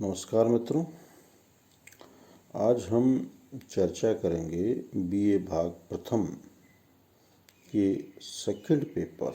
नमस्कार मित्रों, आज हम चर्चा करेंगे बीए भाग प्रथम के सेकंड पेपर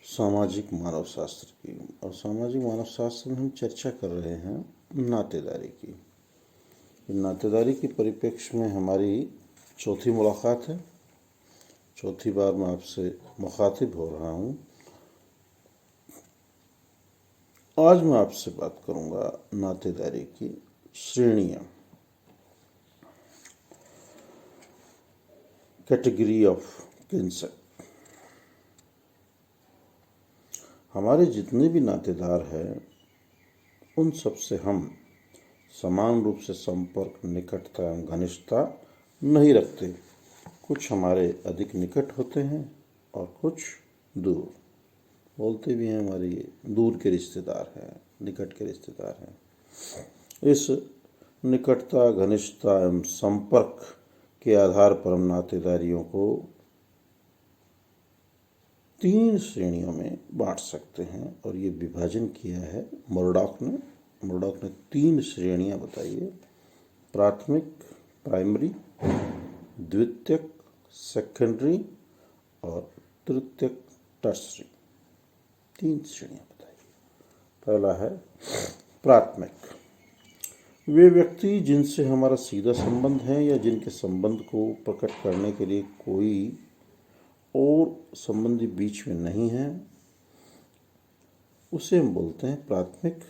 सामाजिक मानव शास्त्र की। और सामाजिक मानव शास्त्र में हम चर्चा कर रहे हैं नातेदारी की। नातेदारी के परिप्रेक्ष्य में हमारी चौथी मुलाकात है। चौथी बार मैं आपसे मुखातिब हो रहा हूँ। आज मैं आपसे बात करूंगा नातेदारी की श्रेणियां, कैटेगरी ऑफ किनशिप। हमारे जितने भी नातेदार हैं उन सब से हम समान रूप से संपर्क, निकटता एवं घनिष्ठता नहीं रखते। कुछ हमारे अधिक निकट होते हैं और कुछ दूर। बोलते भी हैं हमारे ये दूर के रिश्तेदार हैं, निकट के रिश्तेदार हैं। इस निकटता, घनिष्ठता एवं संपर्क के आधार पर हम नातेदारियों को 3 श्रेणियों में बांट सकते हैं और ये विभाजन किया है मुरडॉक ने 3 श्रेणियां बताई है। प्राथमिक, प्राइमरी, द्वितीयक, सेकेंडरी और तृतीयक, टर्सरी। 3 श्रेणियां बताई। पहला है प्राथमिक। वे व्यक्ति जिनसे हमारा सीधा संबंध है या जिनके संबंध को प्रकट करने के लिए कोई और संबंधी बीच में नहीं है, उसे हम बोलते हैं प्राथमिक।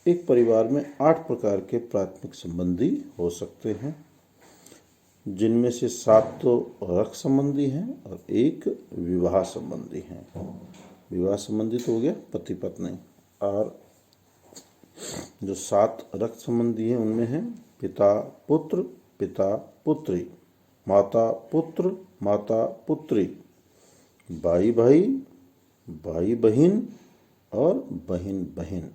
एक परिवार में 8 प्रकार के प्राथमिक संबंधी हो सकते हैं, जिनमें से 7 तो रक्त संबंधी हैं और 1 विवाह संबंधी हैं। विवाह संबंधी तो हो गया पति पत्नी, और जो 7 रक्त संबंधी हैं उनमें हैं पिता पुत्र, पिता पुत्री, माता पुत्र, माता पुत्री, भाई भाई, भाई बहन और बहन बहन।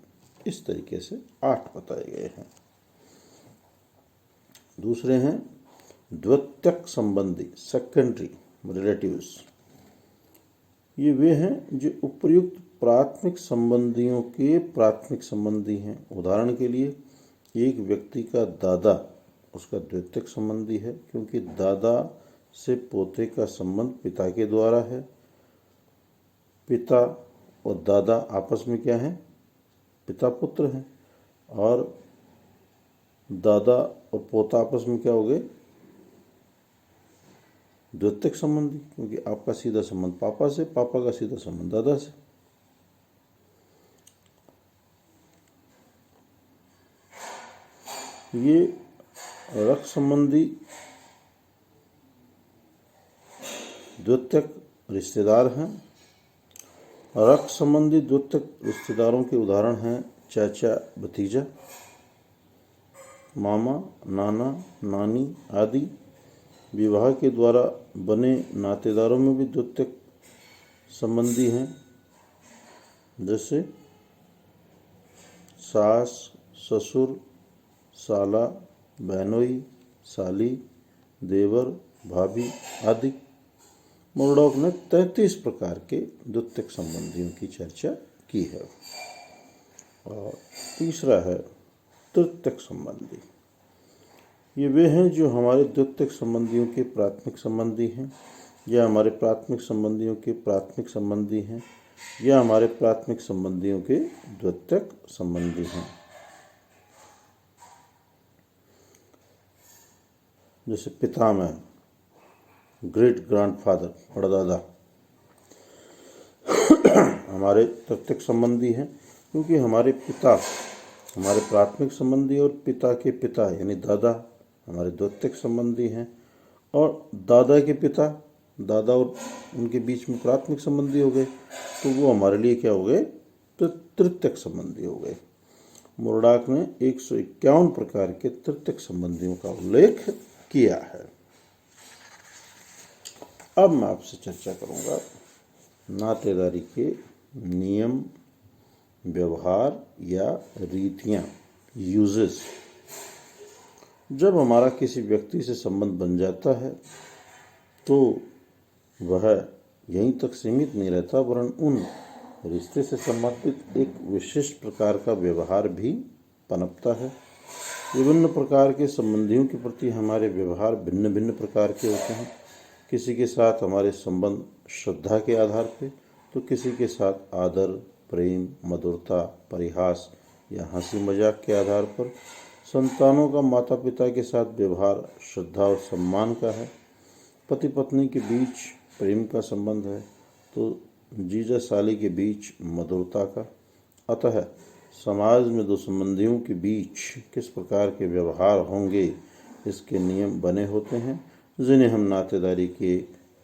इस तरीके से 8 बताए गए हैं। दूसरे हैं द्वितीयक संबंधी, सेकेंडरी रिलेटिव्स। ये वे हैं जो उपर्युक्त प्राथमिक संबंधियों के प्राथमिक संबंधी हैं। उदाहरण के लिए एक व्यक्ति का दादा उसका द्वितीयक संबंधी है, क्योंकि दादा से पोते का संबंध पिता के द्वारा है। पिता और दादा आपस में क्या है? पिता पुत्र हैं। और दादा और पोता आपस में क्या हो गए? द्वितीयक संबंधी, क्योंकि आपका सीधा संबंध पापा से, पापा का सीधा संबंध दादा से। ये रक्त संबंधी द्वितीयक रिश्तेदार हैं। रक्त संबंधी द्वितीयक रिश्तेदारों के उदाहरण हैं चाचा भतीजा, मामा नाना नानी आदि। विवाह के द्वारा बने नातेदारों में भी द्वितीयक संबंधी हैं, जैसे सास, ससुर, साला, बहनोई, साली, देवर, भाभी आदि। मुरडॉक ने 33 प्रकार के द्वितीयक संबंधियों की चर्चा की है। और तीसरा है तृतीयक संबंधी। ये वे हैं जो हमारे द्वितीयक संबंधियों के प्राथमिक संबंधी हैं, या हमारे प्राथमिक संबंधियों के प्राथमिक संबंधी हैं, या हमारे प्राथमिक संबंधियों के द्वितीयक संबंधी हैं। जैसे पिता में ग्रेट ग्रैंडफादर, परदादा हमारे तृतीयक संबंधी हैं, क्योंकि हमारे पिता हमारे प्राथमिक संबंधी और पिता के पिता यानी दादा हमारे द्वितीयक संबंधी हैं। और दादा के पिता, दादा और उनके बीच में प्राथमिक संबंधी हो गए, तो वो हमारे लिए क्या हो गए? तृतीयक संबंधी हो गए। मुरडॉक ने 151 प्रकार के तृतीयक संबंधियों का उल्लेख किया है। अब मैं आपसे चर्चा करूंगा नातेदारी के नियम, व्यवहार या रीतियां, यूजेस। जब हमारा किसी व्यक्ति से संबंध बन जाता है तो वह यहीं तक सीमित नहीं रहता, वरन उन रिश्ते से संबंधित एक विशिष्ट प्रकार का व्यवहार भी पनपता है। विभिन्न प्रकार के संबंधियों के प्रति हमारे व्यवहार भिन्न भिन्न प्रकार के होते हैं। किसी के साथ हमारे संबंध श्रद्धा के आधार पर, तो किसी के साथ आदर, प्रेम, मधुरता, परिहास या हंसी मजाक के आधार पर। संतानों का माता पिता के साथ व्यवहार श्रद्धा और सम्मान का है। पति पत्नी के बीच प्रेम का संबंध है, तो जीजा साली के बीच मधुरता का। अतः समाज में दो संबंधियों के बीच किस प्रकार के व्यवहार होंगे, इसके नियम बने होते हैं, जिन्हें हम नातेदारी के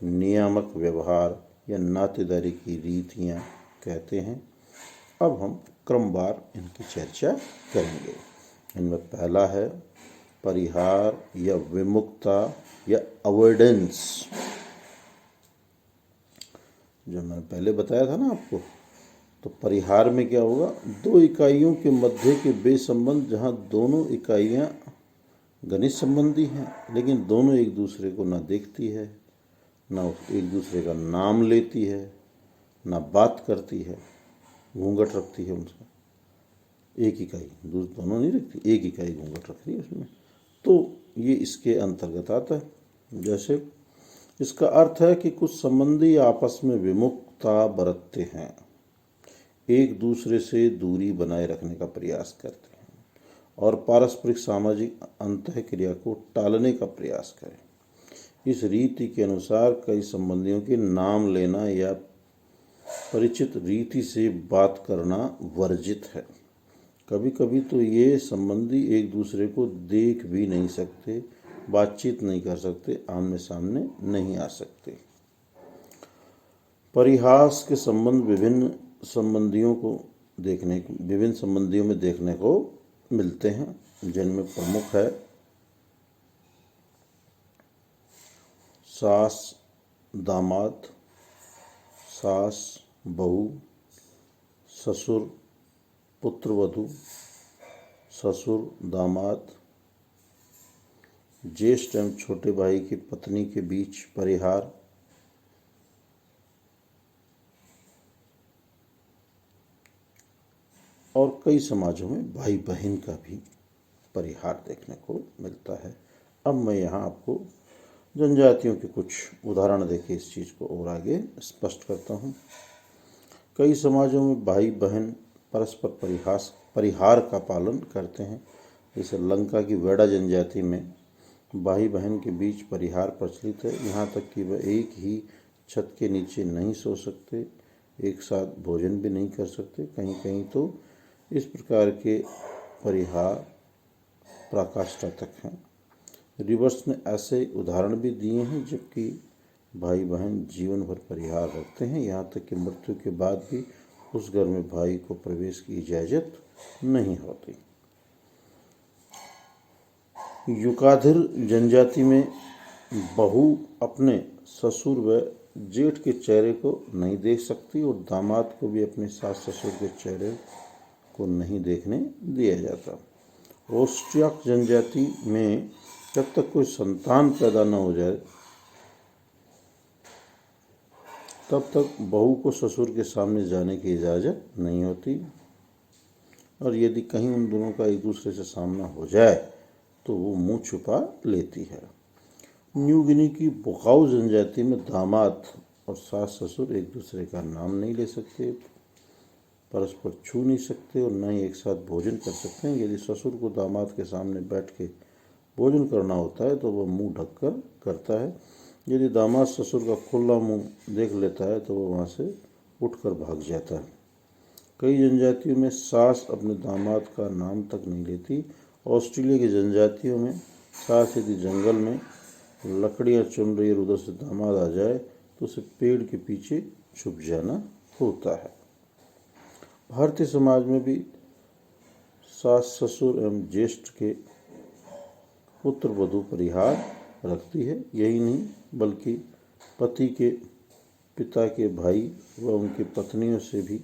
नियामक व्यवहार या नातेदारी की रीतियाँ कहते हैं। अब हम क्रमवार इनकी चर्चा करेंगे। इनमें पहला है परिहार या विमुक्ता या अवॉइडेंस। जो मैंने पहले बताया था ना आपको, तो परिहार में क्या होगा, दो इकाइयों के मध्य के वे संबंध जहाँ दोनों इकाइयाँ घनिष्ठ संबंधी हैं, लेकिन दोनों एक दूसरे को ना देखती है, ना एक दूसरे का नाम लेती है, ना बात करती है, घूंघट रखती है उनका। एक इकाई, दोनों नहीं रखती, एक इकाई घूंघट रख रही है उसमें, तो ये इसके अंतर्गत आता है। जैसे इसका अर्थ है कि कुछ संबंधी आपस में विमुखता बरतते हैं, एक दूसरे से दूरी बनाए रखने का प्रयास करते हैं और पारस्परिक सामाजिक अंतःक्रिया को टालने का प्रयास करें। इस रीति के अनुसार कई संबंधियों के नाम लेना या परिचित रीति से बात करना वर्जित है। कभी कभी तो ये संबंधी एक दूसरे को देख भी नहीं सकते, बातचीत नहीं कर सकते, आमने सामने नहीं आ सकते। परिहास के संबंध विभिन्न संबंधियों में देखने को मिलते हैं, जिनमें प्रमुख है सास दामाद, सास बहू, ससुर पुत्रवधू, ससुर दामाद, ज्येष्ठ एवं छोटे भाई की पत्नी के बीच परिहार, और कई समाजों में भाई बहन का भी परिहार देखने को मिलता है। अब मैं यहाँ आपको जनजातियों के कुछ उदाहरण देके इस चीज़ को और आगे स्पष्ट करता हूँ। कई समाजों में भाई बहन परस्पर परिहार का पालन करते हैं। जैसे लंका की वेड़ा जनजाति में भाई बहन के बीच परिहार प्रचलित है, यहाँ तक कि वह एक ही छत के नीचे नहीं सो सकते, एक साथ भोजन भी नहीं कर सकते। कहीं कहीं तो इस प्रकार के परिहार पराकाष्ठा तक हैं। रिवर्स ने ऐसे उदाहरण भी दिए हैं जबकि भाई बहन जीवन भर परिहार रखते हैं, यहाँ तक कि मृत्यु के बाद भी उस घर में भाई को प्रवेश की इजाज़त नहीं होती। युकाधिर जनजाति में बहू अपने ससुर व जेठ के चेहरे को नहीं देख सकती और दामाद को भी अपने सास ससुर के चेहरे को नहीं देखने दिया जाता। ओस्ट्रियाक जनजाति में जब तक कोई संतान पैदा न हो जाए तब तक बहू को ससुर के सामने जाने की इजाज़त नहीं होती, और यदि कहीं उन दोनों का एक दूसरे से सामना हो जाए तो वो मुंह छुपा लेती है। न्यू गिनी की बोकाऊ जनजाति में दामाद और सास ससुर एक दूसरे का नाम नहीं ले सकते, परस्पर छू नहीं सकते और न ही एक साथ भोजन कर सकते हैं। यदि ससुर को दामाद के सामने बैठ के भोजन करना होता है तो वह मुंह ढककर करता है। यदि दामाद ससुर का खुला मुंह देख लेता है तो वह वहाँ से उठकर भाग जाता है। कई जनजातियों में सास अपने दामाद का नाम तक नहीं लेती। ऑस्ट्रेलिया की जनजातियों में सास यदि जंगल में लकड़ियाँ चुन रही और उधर से दामाद आ जाए तो उसे पेड़ के पीछे छुप जाना होता है। भारतीय समाज में भी सास ससुर एवं ज्येष्ठ के पुत्र वधू परिहार रखती है। यही नहीं बल्कि पति के पिता के भाई व उनकी पत्नियों से भी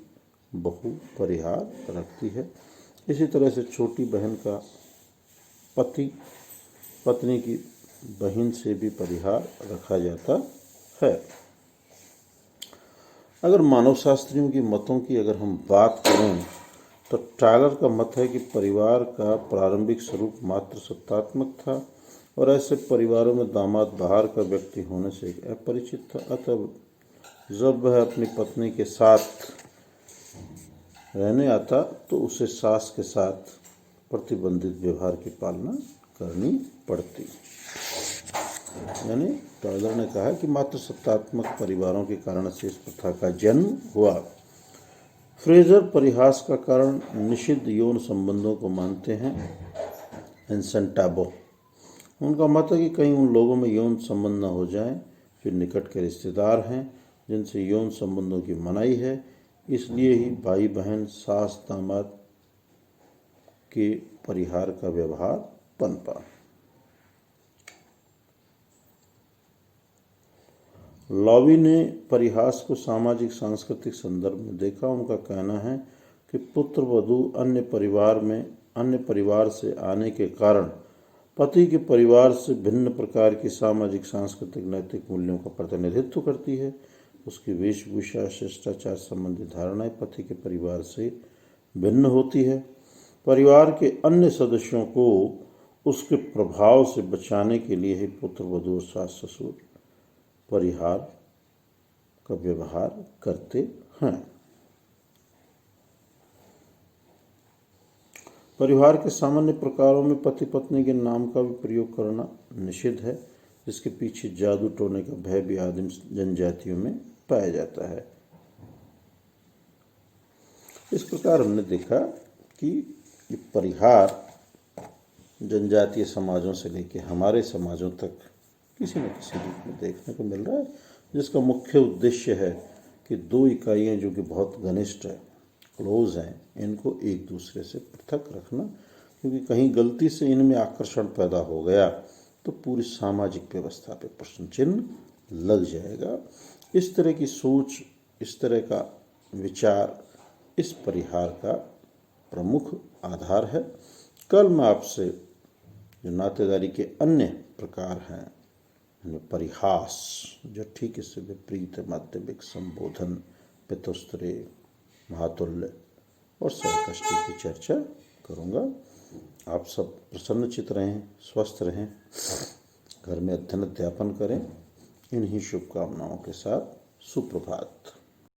बहू परिहार रखती है। इसी तरह से छोटी बहन का पति पत्नी की बहन से भी परिहार रखा जाता है। अगर मानव शास्त्रियों की मतों की अगर हम बात करें तो टायलर का मत है कि परिवार का प्रारंभिक स्वरूप मात्र सत्तात्मक था और ऐसे परिवारों में दामाद बाहर का व्यक्ति होने से एक अपरिचित था। अतः जब वह अपनी पत्नी के साथ रहने आता तो उसे सास के साथ प्रतिबंधित व्यवहार की पालना करनी पड़ती। यानी टायलर ने कहा कि मात्र सत्तात्मक परिवारों के कारण से इस प्रथा का जन्म हुआ। फ्रेजर परिहास का कारण निषिद्ध यौन संबंधों को मानते हैं। एंसन टैबो उनका मत है कि कहीं उन लोगों में यौन संबंध न हो जाएं जो निकट के रिश्तेदार हैं जिनसे यौन संबंधों की मनाही है, इसलिए ही भाई बहन सास दामाद के परिहार का व्यवहार पनपा। लॉवी ने परिहास को सामाजिक सांस्कृतिक संदर्भ में देखा। उनका कहना है कि पुत्र वधू अन्य परिवार से आने के कारण पति के परिवार से भिन्न प्रकार की सामाजिक सांस्कृतिक नैतिक मूल्यों का प्रतिनिधित्व करती है। उसकी वेशभूषा शिष्टाचार संबंधी धारणाएं पति के परिवार से भिन्न होती है। परिवार के अन्य सदस्यों को उसके प्रभाव से बचाने के लिए ही पुत्र वधू और सास ससुर परिहार का व्यवहार करते हैं। परिवार के सामान्य प्रकारों में पति पत्नी के नाम का भी प्रयोग करना निषिद्ध है, जिसके पीछे जादू टोने का भय भी आदिम जनजातियों में पाया जाता है। इस प्रकार हमने देखा कि ये परिहार जनजातीय समाजों से लेकर हमारे समाजों तक किसी न किसी रूप में देखने को मिल रहा है, जिसका मुख्य उद्देश्य है कि दो इकाइयाँ जो कि बहुत घनिष्ठ है, क्लोज हैं, इनको एक दूसरे से पृथक रखना, क्योंकि कहीं गलती से इनमें आकर्षण पैदा हो गया तो पूरी सामाजिक व्यवस्था पे प्रश्न चिन्ह लग जाएगा। इस तरह की सोच, इस तरह का विचार इस परिहार का प्रमुख आधार है। कल मैं आपसे जो नातेदारी के अन्य प्रकार हैं, परिहास जो ठीक इससे विपरीत माध्यमिक संबोधन, पितुस्त्रे, महातुल्य और सहकष्टी की चर्चा करूँगा। आप सब प्रसन्नचित रहें, स्वस्थ रहें, घर में अध्ययन अध्यापन करें। इन्हीं शुभकामनाओं के साथ सुप्रभात।